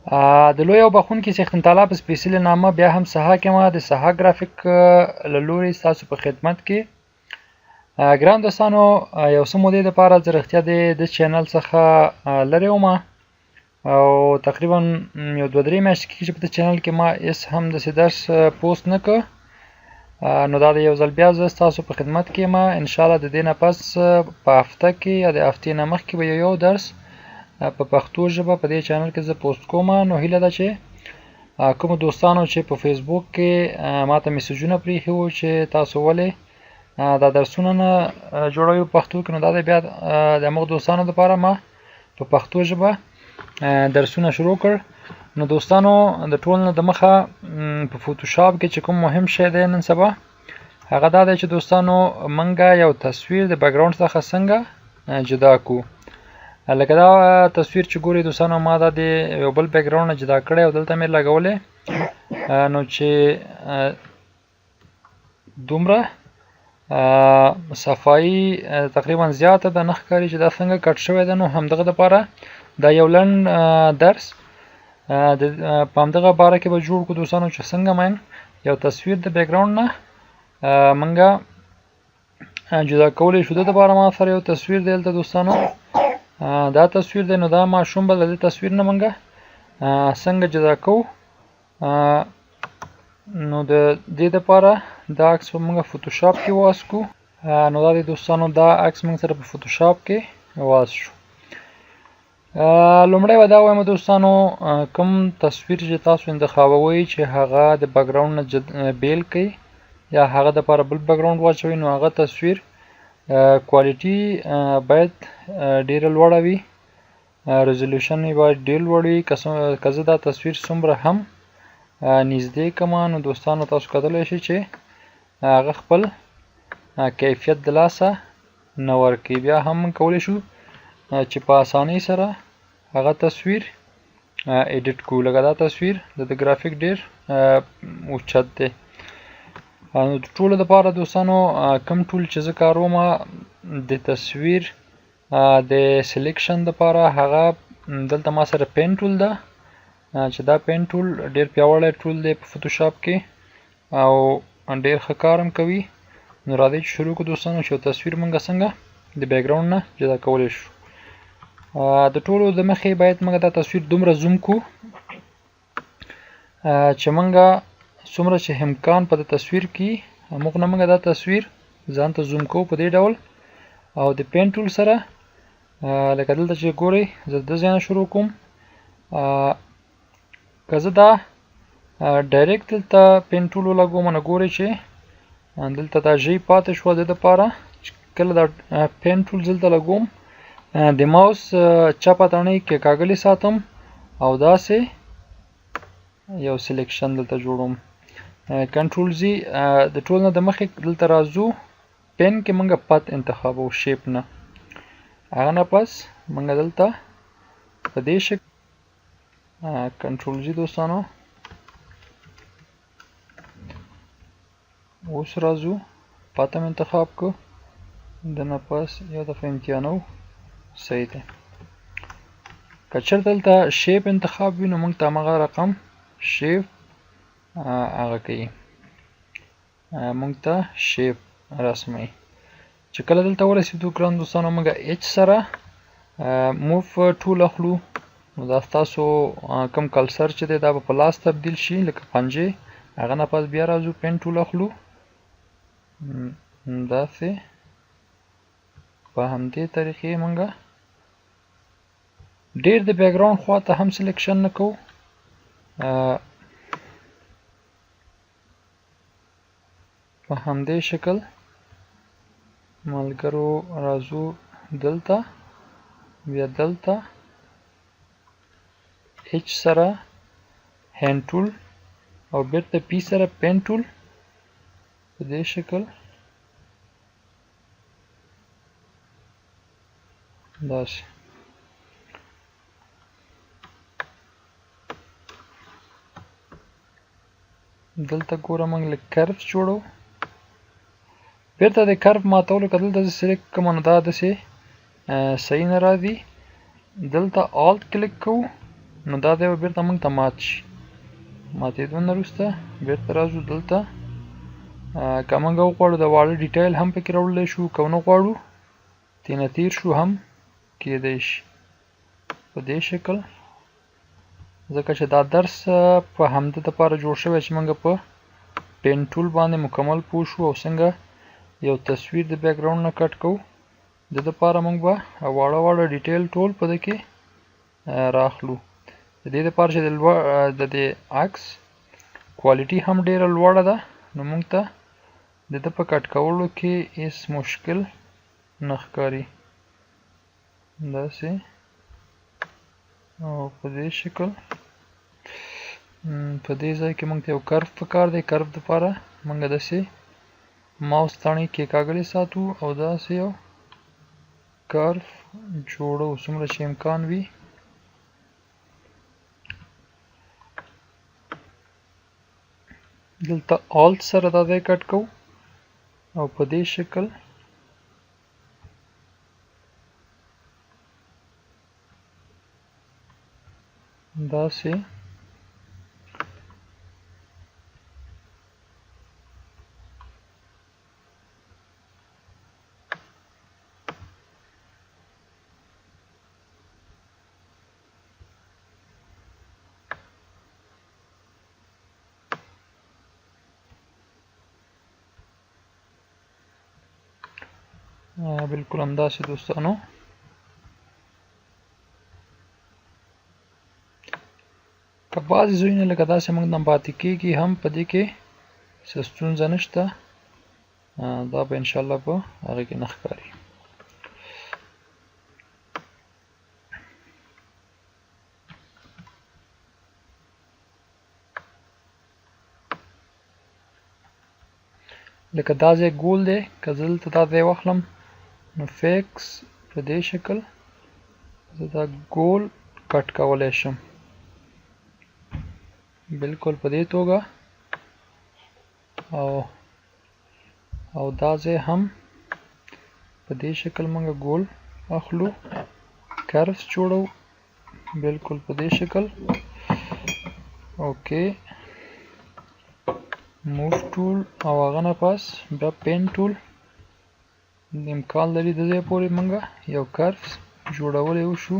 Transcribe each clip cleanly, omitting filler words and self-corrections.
د لوی او بخښونکي څښتن تعالی په سپېڅلې نامه بیا هم سهار کې ما د سهار ګرافیک له لورې ستاسو په خدمت کې ګران دوستانو یو څه مودې دپاره زه رښتیا د چینل څخه لرې وم او تقریبا یو 2-3 میاشتې کېږي چې په دې چینل کې ما هېڅ هم داسې درس پوسټ نه کړ. نو دا د یو ځل بیا زه ستاسو په خدمت کې یم. انشاءالله د دې نه پس په هفته کې یا د هفتې نه مخکې به یو درس په پښتو ژبه په دې چینل کې زه پوسټ کوم. نو هیله ده چې کومو دوستانو چې په فیسبوک کې ماته میسجونه پریښي وو چې تاسو ولې دا درسونه نه جوړوي په پښتو کې، نو دا بیا د همغو دوستانو دپاره ما په پښتو ژبه درسونه شروع کړ. نو دوستانو د ټول نه د مخه په فوتوشاپ کې چې کوم مهم شی دی نن سبا هغه دا دی چې دوستانو منګه یو تصویر د بیکګراوند څخه څنګه جدا کو. لکه دا تصویر چې ګورئ دوستانو ما دا د یو بل بیکګراوند نه جدا کړی او دلته مې لګولی، نو چې دومره صفایي تقریبا زیاته ده نه ښکاري چې دا څنګه کټ شوی ده. نو همدغه دپاره دا یو لنډ درس په همدغه باره کې به جوړ کړو دوستانو چې څنګه من یو تصویر د بیکګراوند نه منګه جدا کولی شو. د دپاره ما سره یو تصویر دی دلته دوستانو، دا تصویر دی. نو دا ماشوم به د دې تصویر نه منګه څنګه جدا کوو. نو د دې دپاره دا عکس به موږ فوتوشاپ کې واسکو. نو دا دی دوستانو دا عکس موږ سره په فوتوشاپ کې واس شو. لومړی به دا وایم دوستانو کوم تصویر چې تاسو انتخابوئ چې هغه د بیکګراوند نه بیل کړئ یا هغه دپاره بل بیکګراوند واچوئ، نو هغه تصویر کوالټي باید ډیره لوړه وي، ریزولوشن یې باید ډیر لوړ وي. که زه دا تصویر څومره هم نږدې کړم نو دوستانو تاسو کتلی شئ چې هغه خپل کیفیت د لاسه نه ورکوي. بیا هم موږ کولی شو چې په اسانۍ سره هغه تصویر ایډیټ کړو. لکه دا تصویر د ګرافیک ډیر اوچت دی. نو د ټولو دپاره دوستانو کوم ټول چې زه کاروم د تصویر د سلیکشن دپاره هغه دلته ما سره پین ټول ده چې دا پین ټول ډیر پیاوړی ټول دی په فوتوشاپ کې او ډیر ښه کار هم کوي. نو راځئ چې شروع کړو دوستانو چې یو تصویر موږ څنګه د بیکګراوند نه جدا کولی شو. د ټولو د مخې باید موږ دا تصویر دومره زوم کړو چې موږ څومره چې امکان په د تصویر کې موږ نه موږ دا تصویر ځان ته زوم کوو په دې ډول او د پین ټول سره. لکه دلته چې ګورئ زه د ځای نه شروع کوم. که زه دا ډایرکټ دلته پین ټول ولګوم نو ګورئ چې دلته دا ژۍ پاتې شوه. د دپاره کله دا پین ټول دلته لګوم د ماوس چپه تڼۍ کېکاږلې ساتم او داسې یو سلیکشن دلته جوړوم. کنټرول زی د ټول نه د مخې دلته راځو پین کې موږ پت انتخابو شیپ نه، هغه نه پس موږ دلته په دې شکل کنټرول زی دوستانو اوس راځو پت هم انتخاب کو د نه پس یو دفعه امتحانو صحیح دی. که چېرته دلته شیپ انتخاب وي نو موږ ته همغه رقم شیپ هغه کوي، موږ ته شیپ رسموي. چې کله دلته ورسېدو ګران دوستانو موږ ایچ سره موف ټول اخلو. نو دا ستاسو کوم کلسر چې دی دا به په لاس تبدیل شي لکه پنجې. هغه نه پس بیا راځو پین ټول اخلو داسې په همدې طریقې موږ ډیر د بیکګراوند خوا ته هم سلیکشن نه کوو. په همدې شکل ملګرو راځو دلته بیا دلته ایچ سره هینډ ټول او بیرته پی سره پین ټول په دې شکل داسې. دلته ګوره موږ لږ کرف جوړو. بیرته د کرف ماتولو که دلته زه سلیکټ کړم نو دا داسې صحیح نه راځي. دلته آلت کلیک کوو نو دا دی به بیرته موږ ته مات شي. ماتېدو نه وروسته بیرته راځو دلته. که موږ وغواړو د واړه ډیټیل هم پکې راوړلی شو، که ونه غواړو ترېنه تېر شو هم کېدی شي په دې شکل. ځکه چې دا درس په همده دپاره جوړ شوی چې موږ په پین ټول باندې مکمل پوه شو او څنګه یو تصویر د بیک ګراوند نه کټ کوو. د دپاره موږ به واړه واړه ډیټیل ټول په ده کې راخلو. د دې دپاره چې د دې عکس کوالټي هم ډېره لوړه ده، نو موږ ته د ده په کټ کولو کې هېڅ مشکل نه ښکاري. داسې او په دې شکل په دې ځای کې موږ ته یو کرف پکار دی. کرف دپاره موږ داسې ماوس تڼۍ کېکاږلې ساتو او داسې یو کرف جوړو څومره چې امکان وي. دلته آلت سره دا ځای کټ کوو او په دې شکل داسې بالکل همداسې دوستانو. که بعضې ځایونه لکه داسې موږ نه پاتې کېږي هم په دې کې څه ستونزه نشته، دا به انشاءالله په هغې کې نه ښکاري. لکه دا ځای ګول دی، که زه دلته دا ځای واخلم نو فیکس په دې شکل زه دا ګول کټ کولی شم. بالکل په دې توګه او دا ځای هم په دې شکل موږ ګول اخلو، کرفس جوړو بالکل په دې شکل. اوکې موف ټول او هغه نه پس بیا پین ټول امکان لري د ځای پورې موږ یو کرفس جوړولی وشو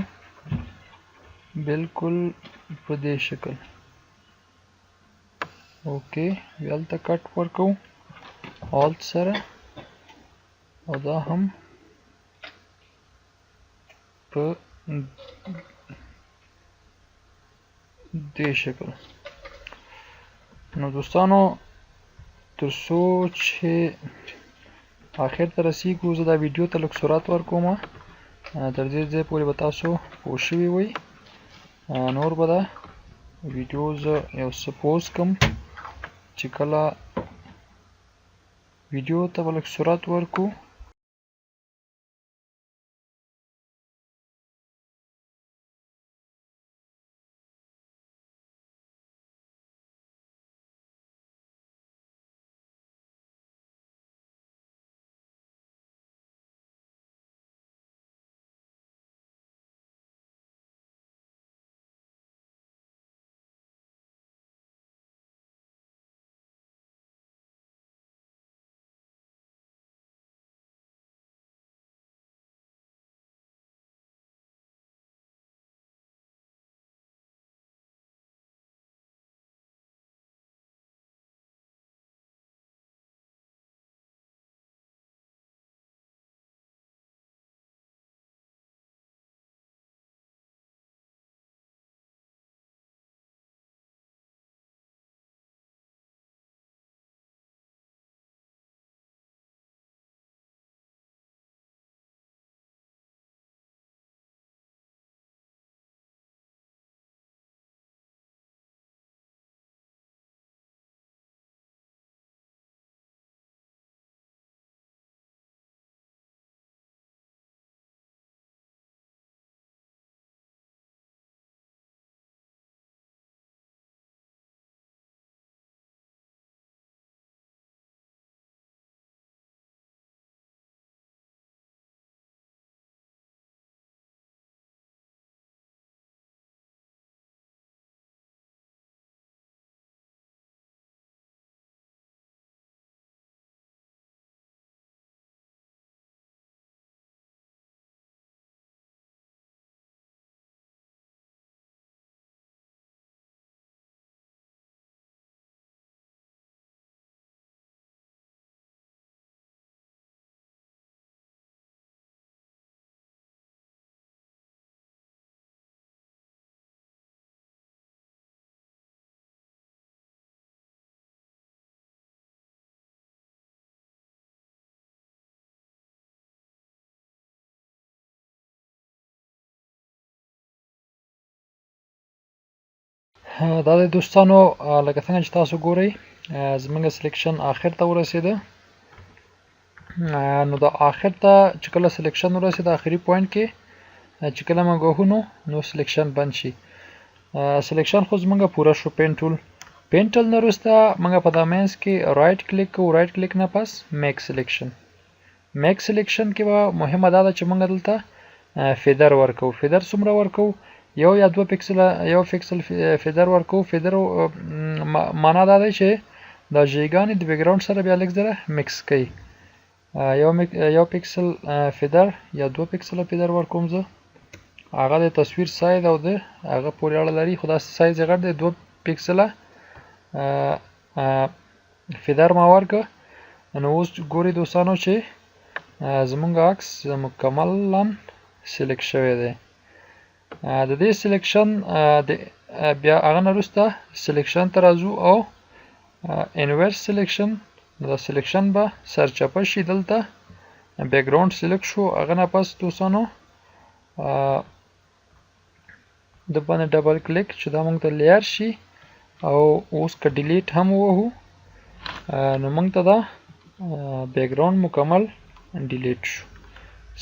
بالکل په دې شکل. اوکې بیا هلته کټ ورکوو آلت سره او دا هم په دې شکل. نو دوستانو تر څو چې آخر ته رسیږو زه دا ویډیو ته لږ سرعت ورکوم. تر دې ځای پورې به تاسو پوه شوي وئ. نور به دا ویډیو زه یو څه پوز کړم چې کله ویډیو ته به لږ سرعت ورکو. دا د دوستانو لکه څنګه چې تاسو ګورئ زمونږ سلیکشن آخر ته ورسېده. نو دا آخر ته چې کله سلیکشن ورسېده آخري پوینټ کې چې کله موږ وهو نو سلیکشن بند شي. سلیکشن خو زمونږ پوره شو. پین ټول نه وروسته موږ په دا منځ کې رایټ کلیک کوو. رایټ کلیک نه پس میک سلیکشن. میک سلیکشن کې به مهمه دا ده چې موږ دلته فیدر ورکو. فیدر څومره ورکو؟ یو یا 2 پکسله یو پکسل فیدر ورکو. فیدر معنا دا دی چې دا ژیګانې د بیکګراوند سره بیا لږ ځله مکس کوي. یو پکسل فیدر یا 2 پکسله فیدر ورکوم زه. هغه د تصویر سایز او د هغه پورې اړه لري، خو دا سایز یې غټ دی. 2 پکسله فیدر ما ورکړه. نو اوس ګورئ دوستانو چې زمونږ عکس مکملا سلیکټ شوی دی. د دې سلیکشن بیا هغه نه وروسته سلیکشن ته راځو او انورس سلیکشن. دا سلیکشن به سرچپه شي. دلته بیکګراوند سلیکټ شو. هغه نه پس دوستانو د باندې ډبل کلیک چې دا موږ ته لیر شي. او اوس که ډیلیټ هم ووهو نو موږ ته دا بیکګراوند مکمل ډیلیټ شو.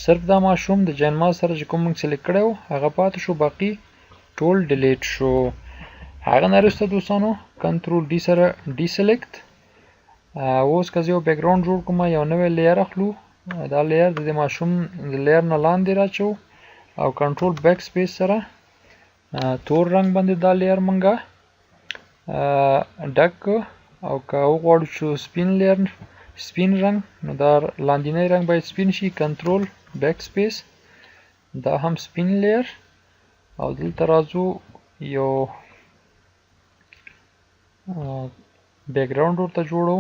صرف دا ماشوم د جانماز سره چې کوم موږ سلیکټ کړی و هغه پاتې شو، باقي ټول ډیلیټ شو. هغه نه وروسته دوستانو کنټرول ډي سره ډي سلیکټ. اوس که زه یو بیکګراوند جوړ کړم، یو نوی لیر اخلو. دا لیر د ماشوم د لیر نه لاندې راچو او کنټرول بیک سپیس سره تور رنګ باندې دا لیر منګه ډک. او که وغواړو چې سپین رنګ نو دا لاندینی رنګ باید سپین شي. کنټرول بیک سپیس دا هم سپین لیر. او دلته راځو یو بیکګراوند ورته جوړو.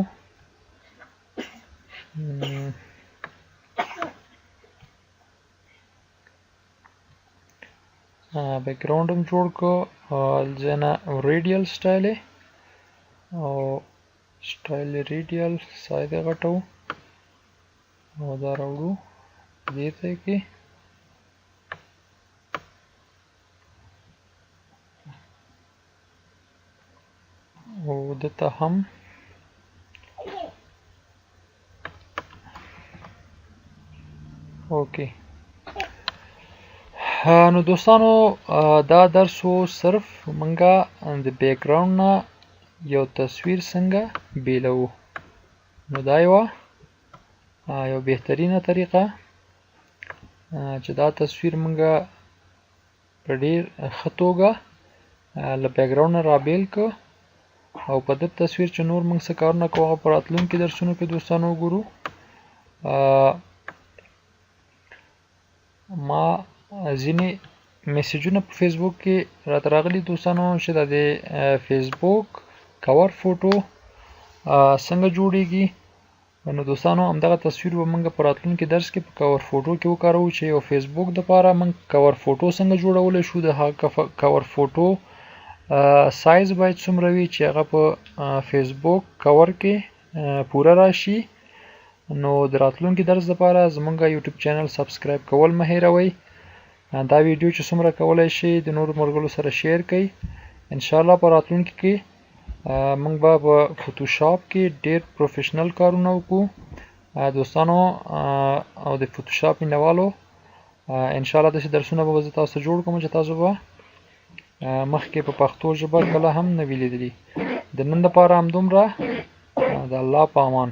بیکګراوند هم جوړ کو. ځنه ریډیل سټایل او سټایل ریډیل سایز غټو او دا راوړو دې ته کې. او دته هم اوکې. نو دوستانو دا درس و صرف منګه د بیکګراوند نه یو تصویر څنګه بیلو. نو دا یو بهترینه طریقه چې دا تصویر منګه په ډیر ښه توګه له بیکګراوند نه رابیل کو. او په دې تصویر چې نور موږ څه کارونه کوو هغه په راتلونکي درسونو کې دوستانو وګورو. ما ځینې میسیجونه په فیسبوک کې راته راغلي دوستانو چې د فیسبوک کور فوټو څنګه جوړیږي. نو دوستانو همدغه تصویر به موږ په راتلونکي درس کې په کور فوټو کې وکاروو چې یو فیسبوک دپاره موږ کور فوټو څنګه جوړولی شو. د هغه کور فوټو سایز باید څومره وي چې هغه په فیسبوک کور کې پوره راشي. نو د راتلونکي درس لپاره زمونږ یوټیوب چینل سبسکرایب کول مه هیروئ. دا ویډیو چې څومره کولی شي د نورو ملګرو سره شیر کړئ. انشاءالله په راتلونکي کې موږ به په فوټوشاپ کې ډیر پروفیشنل کارونه وکړو دوستانو. او د فوټوشاپ مینوالو انشاءالله داسې درسونه به زه تاسو جوړ کوم چې تاسو به مخکې په پښتو ژبه کله هم نه وي لیدلي. د نن لپاره همدومره. د الله په امان.